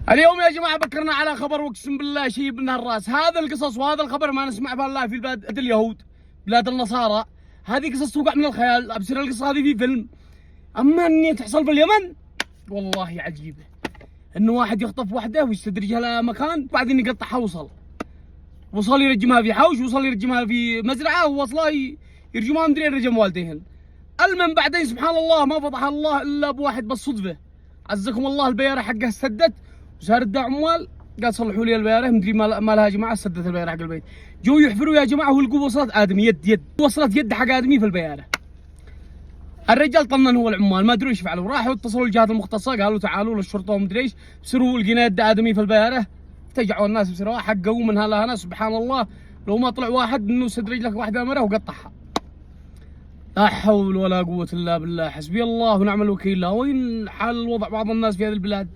اليوم يا جماعة بكرنا على خبر واقسم بالله شيء من الراس. هذا القصص وهذا الخبر ما نسمع بالله في بلاد اليهود، بلاد النصارى. هذه قصص توقع من الخيال، ابصر القصة هذه في فيلم. اما اني تحصل في اليمن والله عجيبة. انه واحد يخطف وحده ويستدرجها لمكان بعدين يقطعها وصل يرجمها في حوش، وصل يرجمها في مزرعة، ووصلها يرجمها مدري رجم والديهن. المهم بعدين سبحان الله ما فضح الله الا بواحد بالصدفة، عزكم الله البيارة حقه سدت وصار الداع عمال قال صلحوا لي البيارة مدري ما لها يا جماعة، سدت البيارة حق البيت. جو يحفروا يا جماعة والقوا وصلت آدمي يد وصلت يد حق آدمي في البيارة. الرجال طنن هو العمال ما ادري ايش فعلوا، راحوا اتصلوا الجهات المختصة قالوا تعالوا للشرطة ومدري ايش، بسروا لقينا يد آدمي في البيارة. افتجعوا الناس بسرعة حققوا منها لها سبحان الله. لو ما طلع واحد انه سدرج لك واحدة مرة وقطعها. لا حول ولا قوة الا بالله، حسبي الله ونعم الوكيل. لا وين حال الوضع بعض الناس في هذه البلاد.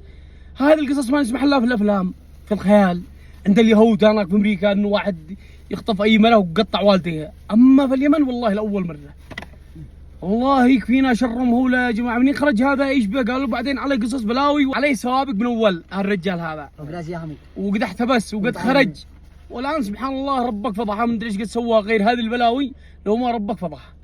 هذه القصص ما نسمح لها في الافلام، في الخيال عند اليهود هناك في امريكا انه واحد يخطف اي مرة ويقطع والديها. اما في اليمن والله لاول مرة. الله يكفينا شرهم. هو يا جماعة منين خرج هذا ايش به؟ قالوا بعدين عليه قصص بلاوي وعليه سوابق من اول هالرجال هذا، وقد احتبس وقد خرج. والان سبحان الله ربك فضحه، من ادري ايش قد سوى غير هذه البلاوي. لو ما ربك فضحه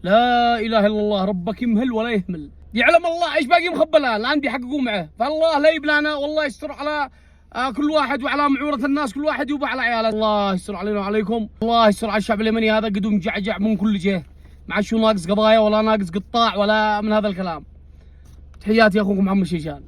لا اله الا الله، ربك يمهل ولا يهمل. يعلم الله ايش باقي مخبى الان بيحققوا معه. فالله لا يبلانا والله يستر على كل واحد وعلى معورة الناس، كل واحد يوبى على عياله. الله يستر علينا وعليكم، الله يستر على الشعب اليمني هذا قدوم جعجع من كل جهه، ما شو ناقص قضايا ولا ناقص قطاع ولا من هذا الكلام. تحياتي اخوكم محمد شيشان.